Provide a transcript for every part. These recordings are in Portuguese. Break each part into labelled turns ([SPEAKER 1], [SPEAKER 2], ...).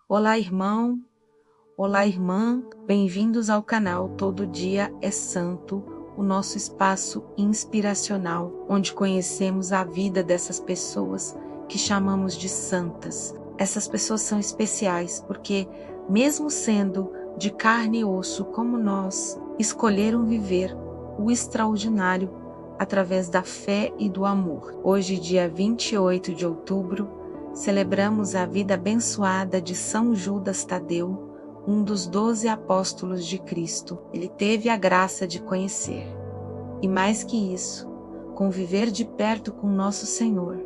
[SPEAKER 1] Olá, irmão. Olá, irmã. Bem-vindos ao canal Todo Dia é Santo, o nosso espaço inspiracional, onde conhecemos a vida dessas pessoas que chamamos de santas. Essas pessoas são especiais porque, mesmo sendo de carne e osso como nós, escolheram viver o extraordinário através da fé e do amor. Hoje, dia 28 de outubro, celebramos a vida abençoada de São Judas Tadeu, um dos 12 apóstolos de Cristo. Ele teve a graça de conhecer. E mais que isso, conviver de perto com nosso Senhor.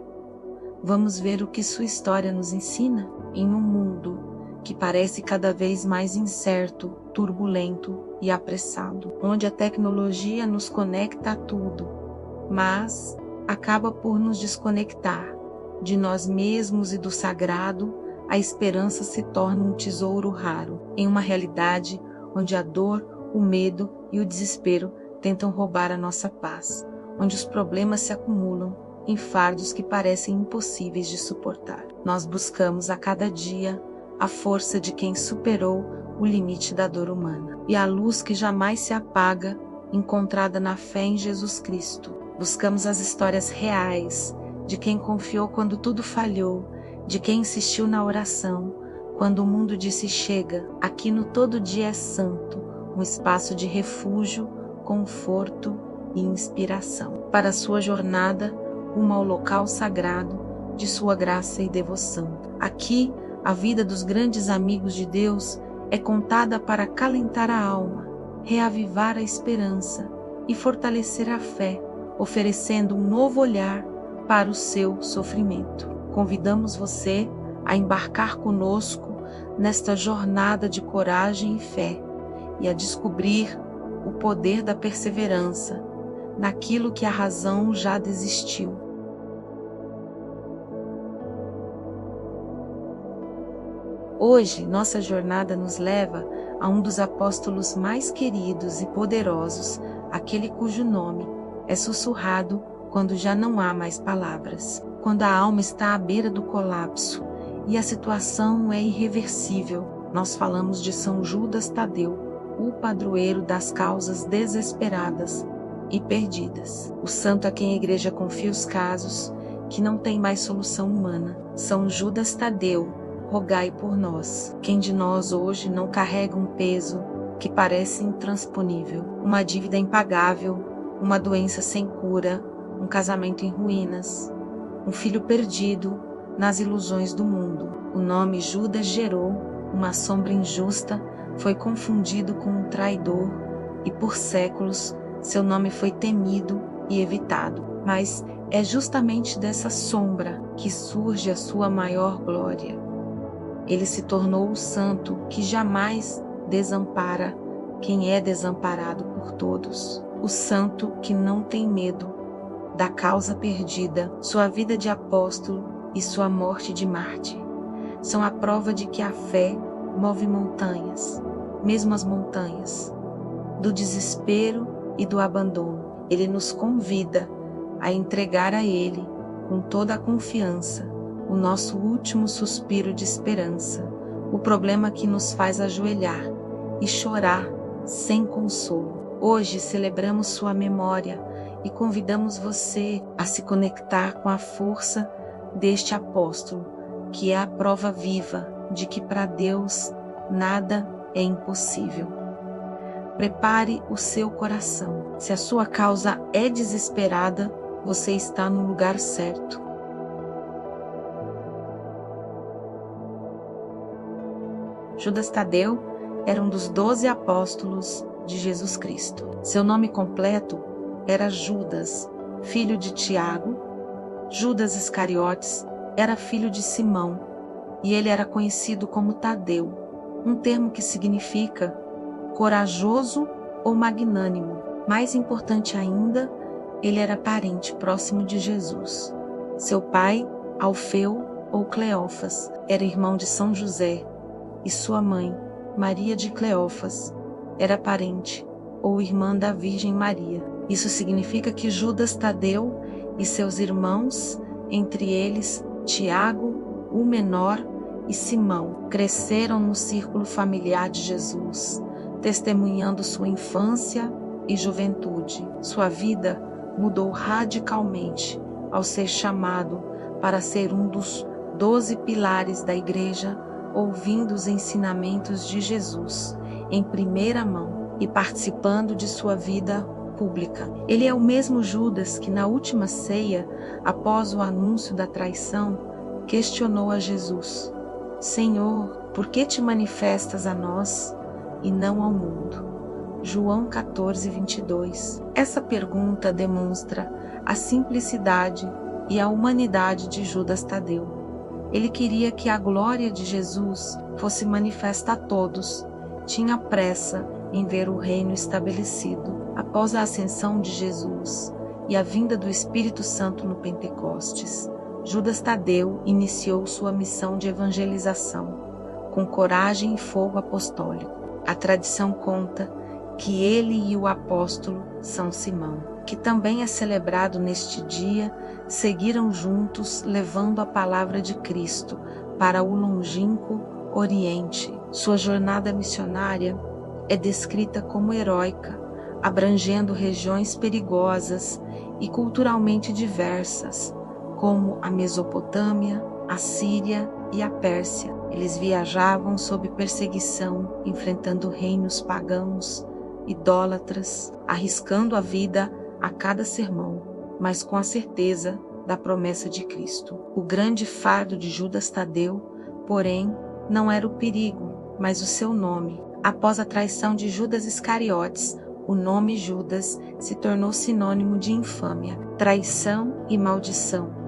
[SPEAKER 1] Vamos ver o que sua história nos ensina em um mundo que parece cada vez mais incerto, turbulento e apressado, onde a tecnologia nos conecta a tudo, mas acaba por nos desconectar de nós mesmos e do sagrado. A esperança se torna um tesouro raro, em uma realidade onde a dor, o medo e o desespero tentam roubar a nossa paz, onde os problemas se acumulam em fardos que parecem impossíveis de suportar. Nós buscamos a cada dia a força de quem superou o limite da dor humana e a luz que jamais se apaga, encontrada na fé em Jesus Cristo. Buscamos as histórias reais de quem confiou quando tudo falhou, de quem insistiu na oração, quando o mundo disse chega. Aqui no Todo Dia é Santo, um espaço de refúgio, conforto e inspiração. Para a sua jornada, rumo ao local sagrado de sua graça e devoção. Aqui, a vida dos grandes amigos de Deus é contada para acalentar a alma, reavivar a esperança e fortalecer a fé, oferecendo um novo olhar para o seu sofrimento. Convidamos você a embarcar conosco nesta jornada de coragem e fé e a descobrir o poder da perseverança naquilo que a razão já desistiu. Hoje, nossa jornada nos leva a um dos apóstolos mais queridos e poderosos, aquele cujo nome é sussurrado quando já não há mais palavras, quando a alma está à beira do colapso e a situação é irreversível. Nós falamos de São Judas Tadeu, o padroeiro das causas desesperadas e perdidas. O santo a quem a igreja confia os casos que não têm mais solução humana. São Judas Tadeu, rogai por nós. Quem de nós hoje não carrega um peso que parece intransponível, uma dívida impagável, uma doença sem cura, um casamento em ruínas, um filho perdido nas ilusões do mundo? O nome Judas gerou uma sombra injusta, foi confundido com um traidor e por séculos seu nome foi temido e evitado. Mas é justamente dessa sombra que surge a sua maior glória. Ele se tornou o santo que jamais desampara quem é desamparado por todos. O santo que não tem medo da causa perdida. Sua vida de apóstolo e sua morte de mártir são a prova de que a fé move montanhas, mesmo as montanhas do desespero e do abandono. Ele nos convida a entregar a Ele, com toda a confiança, o nosso último suspiro de esperança, o problema que nos faz ajoelhar e chorar sem consolo. Hoje celebramos sua memória e convidamos você a se conectar com a força deste apóstolo, que é a prova viva de que para Deus nada é impossível. Prepare o seu coração. Se a sua causa é desesperada, você está no lugar certo. Judas Tadeu era um dos 12 apóstolos de Jesus Cristo. Seu nome completo era Judas, filho de Tiago. Judas Iscariotes era filho de Simão e ele era conhecido como Tadeu, um termo que significa corajoso ou magnânimo. Mais importante ainda, ele era parente próximo de Jesus. Seu pai, Alfeu ou Cleófas, era irmão de São José e sua mãe, Maria de Cleófas, era parente ou irmã da Virgem Maria. Isso significa que Judas Tadeu e seus irmãos, entre eles Tiago, o menor, e Simão cresceram no círculo familiar de Jesus, testemunhando sua infância e juventude. Sua vida mudou radicalmente ao ser chamado para ser um dos 12 pilares da igreja, ouvindo os ensinamentos de Jesus em primeira mão e participando de sua vida pública. Ele é o mesmo Judas que na última ceia, após o anúncio da traição, questionou a Jesus: Senhor, por que te manifestas a nós e não ao mundo? João 14, 22. Essa pergunta demonstra a simplicidade e a humanidade de Judas Tadeu. Ele queria que a glória de Jesus fosse manifesta a todos. Tinha pressa em ver o reino estabelecido. Após a ascensão de Jesus e a vinda do Espírito Santo no Pentecostes, Judas Tadeu iniciou sua missão de evangelização, com coragem e fogo apostólico. A tradição conta que ele e o apóstolo São Simão, que também é celebrado neste dia, seguiram juntos levando a palavra de Cristo para o longínquo Oriente. Sua jornada missionária é descrita como heróica, abrangendo regiões perigosas e culturalmente diversas, como a Mesopotâmia, a Síria e a Pérsia. Eles viajavam sob perseguição, enfrentando reinos pagãos, idólatras, arriscando a vida a cada sermão, mas com a certeza da promessa de Cristo. O grande fardo de Judas Tadeu, porém, não era o perigo, mas o seu nome. Após a traição de Judas Iscariotes, o nome Judas se tornou sinônimo de infâmia, traição e maldição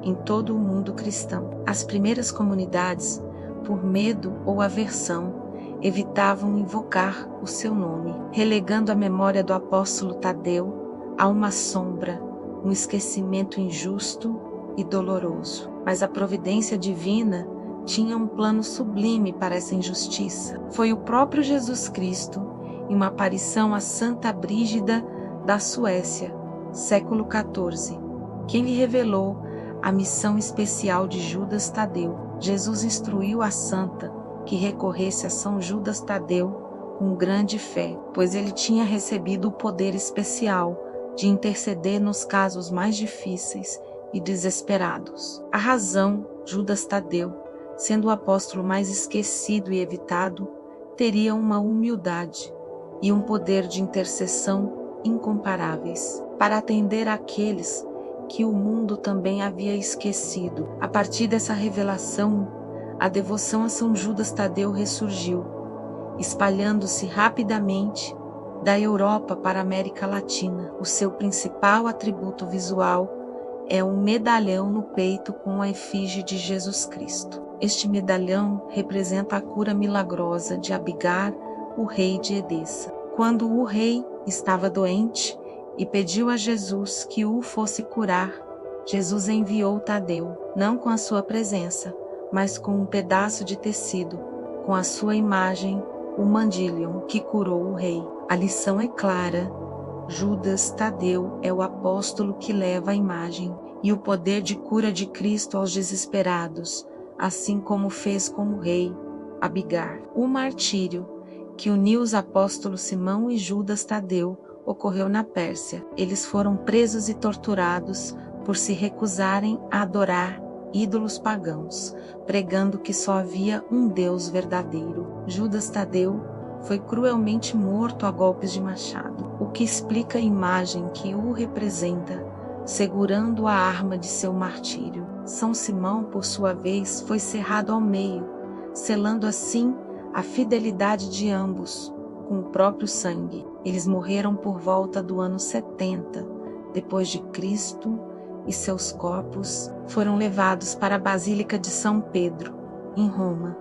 [SPEAKER 1] em todo o mundo cristão. As primeiras comunidades, por medo ou aversão, evitavam invocar o seu nome, relegando a memória do apóstolo Tadeu a uma sombra, um esquecimento injusto e doloroso. Mas a providência divina tinha um plano sublime para essa injustiça. Foi o próprio Jesus Cristo, em uma aparição a Santa Brígida da Suécia, século XIV, quem lhe revelou a missão especial de Judas Tadeu. Jesus instruiu a santa que recorresse a São Judas Tadeu com grande fé, pois ele tinha recebido o poder especial de interceder nos casos mais difíceis e desesperados. A razão, Judas Tadeu, sendo o apóstolo mais esquecido e evitado, teria uma humildade e um poder de intercessão incomparáveis, para atender àqueles que o mundo também havia esquecido. A partir dessa revelação, a devoção a São Judas Tadeu ressurgiu, espalhando-se rapidamente da Europa para a América Latina. O seu principal atributo visual é um medalhão no peito com a efígie de Jesus Cristo. Este medalhão representa a cura milagrosa de Abigar, o rei de Edessa. Quando o rei estava doente e pediu a Jesus que o fosse curar, Jesus enviou Tadeu, não com a sua presença, mas com um pedaço de tecido, com a sua imagem, o mandílion, que curou o rei. A lição é clara: Judas Tadeu é o apóstolo que leva a imagem e o poder de cura de Cristo aos desesperados, assim como fez com o rei Abigar. O martírio que uniu os apóstolos Simão e Judas Tadeu ocorreu na Pérsia. Eles foram presos e torturados por se recusarem a adorar ídolos pagãos, pregando que só havia um Deus verdadeiro. Judas Tadeu foi cruelmente morto a golpes de machado, o que explica a imagem que o representa, segurando a arma de seu martírio. São Simão, por sua vez, foi cerrado ao meio, selando assim a fidelidade de ambos com o próprio sangue. Eles morreram por volta do ano 70 depois de Cristo, e seus corpos foram levados para a Basílica de São Pedro, em Roma,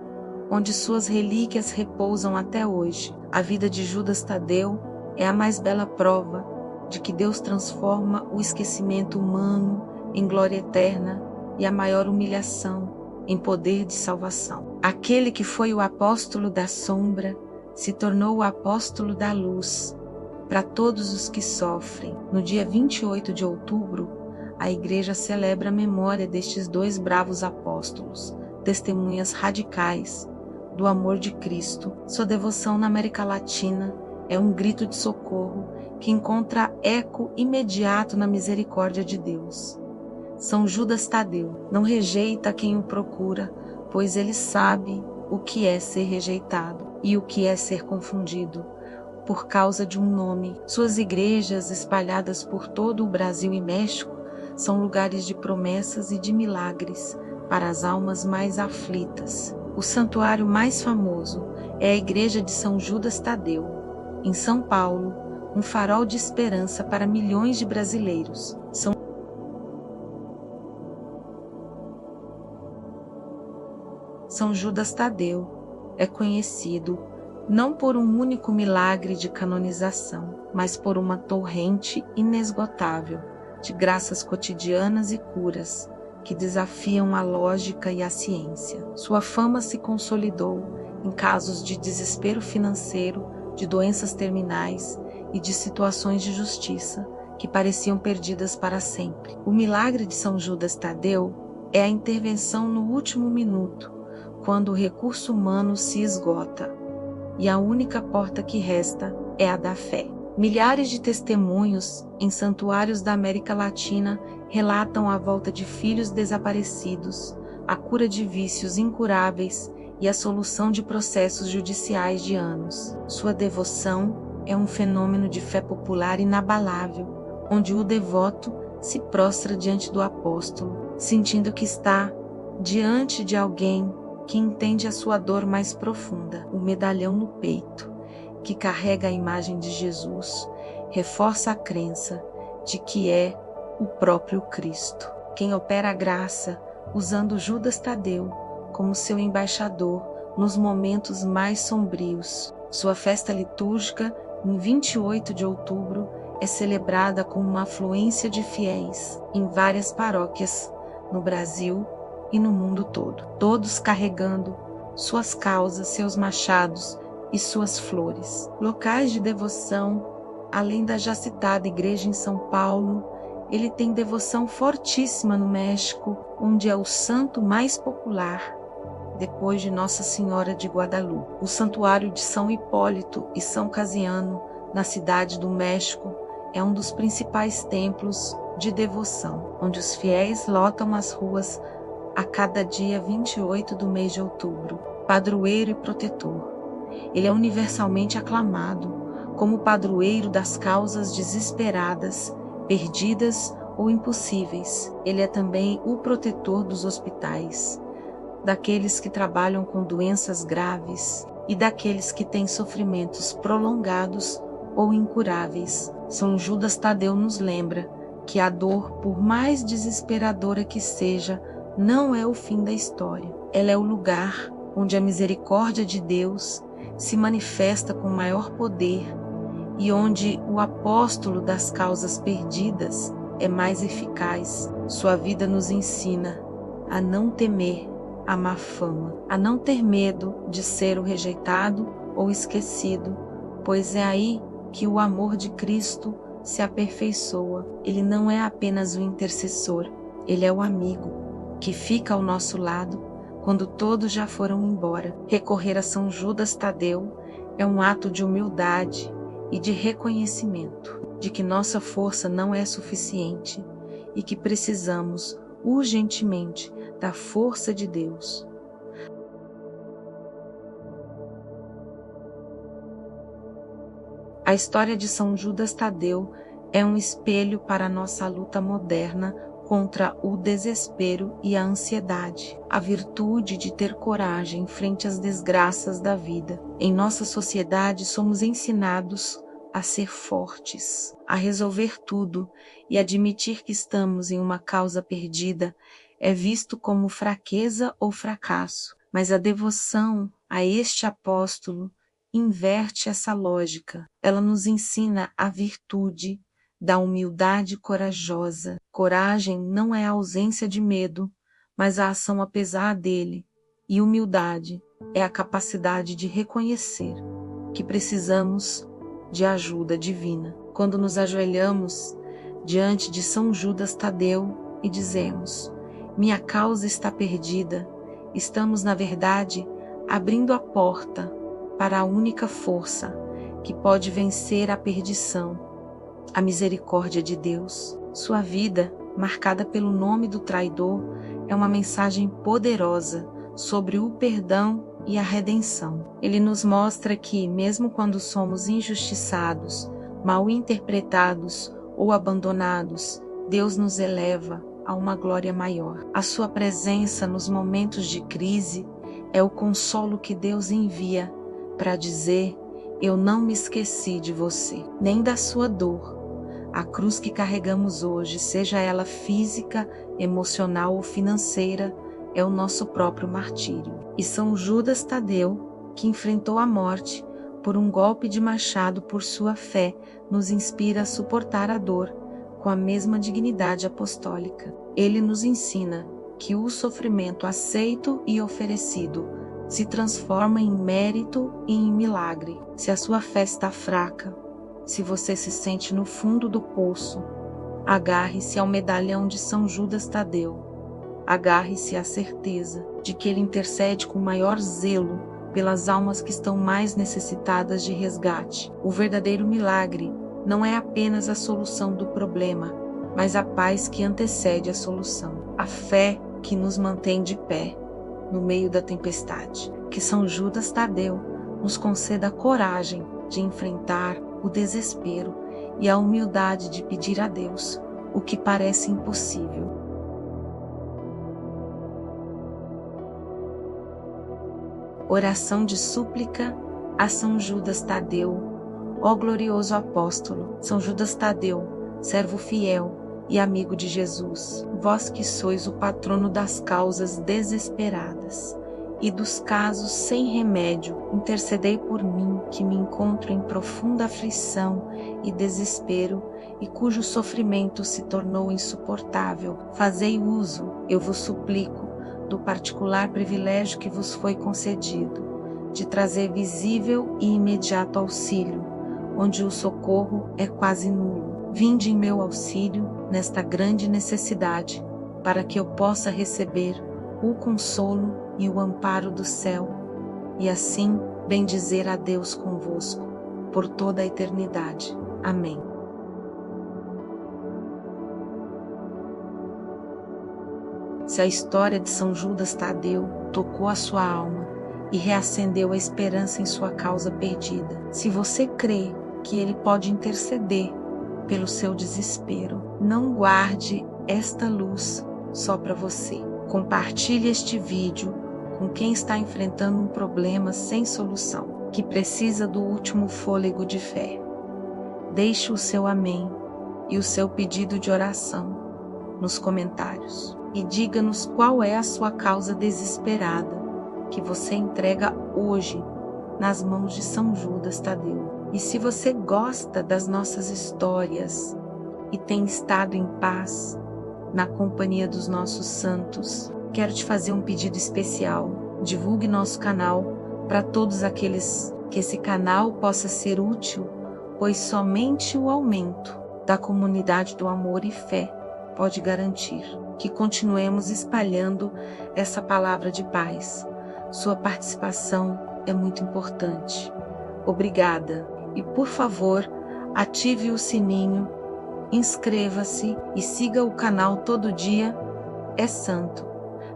[SPEAKER 1] onde suas relíquias repousam até hoje. A vida de Judas Tadeu é a mais bela prova de que Deus transforma o esquecimento humano em glória eterna e a maior humilhação em poder de salvação. Aquele que foi o apóstolo da sombra se tornou o apóstolo da luz para todos os que sofrem. No dia 28 de outubro, a Igreja celebra a memória destes dois bravos apóstolos, testemunhas radicais do amor de Cristo. Sua devoção na América Latina é um grito de socorro que encontra eco imediato na misericórdia de Deus. São Judas Tadeu não rejeita quem o procura, pois ele sabe o que é ser rejeitado e o que é ser confundido por causa de um nome. Suas igrejas, espalhadas por todo o Brasil e México, são lugares de promessas e de milagres para as almas mais aflitas. O santuário mais famoso é a Igreja de São Judas Tadeu, em São Paulo, um farol de esperança para milhões de brasileiros. São Judas Tadeu é conhecido não por um único milagre de canonização, mas por uma torrente inesgotável de graças cotidianas e curas que desafiam a lógica e a ciência. Sua fama se consolidou em casos de desespero financeiro, de doenças terminais e de situações de justiça que pareciam perdidas para sempre. O milagre de São Judas Tadeu é a intervenção no último minuto, quando o recurso humano se esgota, e a única porta que resta é a da fé. Milhares de testemunhos em santuários da América Latina relatam a volta de filhos desaparecidos, a cura de vícios incuráveis e a solução de processos judiciais de anos. Sua devoção é um fenômeno de fé popular inabalável, onde o devoto se prostra diante do apóstolo, sentindo que está diante de alguém que entende a sua dor mais profunda. O medalhão no peito, que carrega a imagem de Jesus, reforça a crença de que é o próprio Cristo. Quem opera a graça, usando Judas Tadeu como seu embaixador nos momentos mais sombrios. Sua festa litúrgica, em 28 de outubro, é celebrada com uma afluência de fiéis em várias paróquias no Brasil e no mundo todo, todos carregando suas causas, seus machados e suas flores. Locais de devoção, além da já citada igreja em São Paulo, ele tem devoção fortíssima no México, onde é o santo mais popular, depois de Nossa Senhora de Guadalupe. O santuário de São Hipólito e São Casiano, na cidade do México, é um dos principais templos de devoção, onde os fiéis lotam as ruas a cada dia 28 do mês de outubro. Padroeiro e protetor. Ele é universalmente aclamado como padroeiro das causas desesperadas, perdidas ou impossíveis. Ele é também o protetor dos hospitais, daqueles que trabalham com doenças graves e daqueles que têm sofrimentos prolongados ou incuráveis. São Judas Tadeu nos lembra que a dor, por mais desesperadora que seja, não é o fim da história. Ela é o lugar onde a misericórdia de Deus se manifesta com maior poder e onde o apóstolo das causas perdidas é mais eficaz. Sua vida nos ensina a não temer a má fama, a não ter medo de ser o rejeitado ou esquecido, pois é aí que o amor de Cristo se aperfeiçoa. Ele não é apenas o intercessor, ele é o amigo que fica ao nosso lado quando todos já foram embora. Recorrer a São Judas Tadeu é um ato de humildade e de reconhecimento de que nossa força não é suficiente e que precisamos urgentemente da força de Deus. A história de São Judas Tadeu é um espelho para a nossa luta moderna contra o desespero e a ansiedade, a virtude de ter coragem frente às desgraças da vida. Em nossa sociedade somos ensinados a ser fortes, a resolver tudo, e admitir que estamos em uma causa perdida é visto como fraqueza ou fracasso. Mas a devoção a este apóstolo inverte essa lógica. Ela nos ensina a virtude da humildade corajosa. Coragem não é a ausência de medo, mas a ação apesar dele. E humildade é a capacidade de reconhecer que precisamos de ajuda divina. Quando nos ajoelhamos diante de São Judas Tadeu e dizemos: minha causa está perdida, estamos, na verdade, abrindo a porta para a única força que pode vencer a perdição, a misericórdia de Deus. Sua vida, marcada pelo nome do traidor, é uma mensagem poderosa sobre o perdão e a redenção. Ele nos mostra que, mesmo quando somos injustiçados, mal interpretados ou abandonados, Deus nos eleva a uma glória maior. A sua presença nos momentos de crise é o consolo que Deus envia para dizer: eu não me esqueci de você, nem da sua dor. A cruz que carregamos hoje, seja ela física, emocional ou financeira, é o nosso próprio martírio. E São Judas Tadeu, que enfrentou a morte por um golpe de machado por sua fé, nos inspira a suportar a dor com a mesma dignidade apostólica. Ele nos ensina que o sofrimento aceito e oferecido se transforma em mérito e em milagre. Se a sua fé está fraca, se você se sente no fundo do poço, agarre-se ao medalhão de São Judas Tadeu. Agarre-se à certeza de que ele intercede com maior zelo pelas almas que estão mais necessitadas de resgate. O verdadeiro milagre não é apenas a solução do problema, mas a paz que antecede a solução. A fé que nos mantém de pé no meio da tempestade. Que São Judas Tadeu nos conceda a coragem de enfrentar o desespero e a humildade de pedir a Deus o que parece impossível. Oração de súplica a São Judas Tadeu. Ó glorioso apóstolo, São Judas Tadeu, servo fiel e amigo de Jesus, vós que sois o patrono das causas desesperadas e dos casos sem remédio, intercedei por mim, que me encontro em profunda aflição e desespero e cujo sofrimento se tornou insuportável. Fazei uso, eu vos suplico, do particular privilégio que vos foi concedido, de trazer visível e imediato auxílio, onde o socorro é quase nulo. Vinde em meu auxílio nesta grande necessidade, para que eu possa receber o consolo e o amparo do céu, e assim bendizer a Deus convosco, por toda a eternidade. Amém. Se a história de São Judas Tadeu tocou a sua alma e reacendeu a esperança em sua causa perdida, se você crê que ele pode interceder pelo seu desespero, não guarde esta luz só para você. Compartilhe este vídeo com quem está enfrentando um problema sem solução, que precisa do último fôlego de fé. Deixe o seu amém e o seu pedido de oração nos comentários e diga-nos qual é a sua causa desesperada que você entrega hoje nas mãos de São Judas Tadeu. E se você gosta das nossas histórias e tem estado em paz na companhia dos nossos santos, quero te fazer um pedido especial. Divulgue nosso canal para todos aqueles que esse canal possa ser útil, pois somente o aumento da comunidade do amor e fé pode garantir que continuemos espalhando essa palavra de paz. Sua participação é muito importante. Obrigada. E por favor, ative o sininho, inscreva-se e siga o canal Todo Dia é Santo,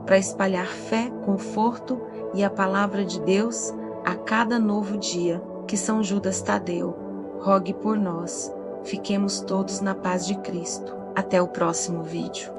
[SPEAKER 1] para espalhar fé, conforto e a palavra de Deus a cada novo dia. Que São Judas Tadeu rogue por nós. Fiquemos todos na paz de Cristo. Até o próximo vídeo.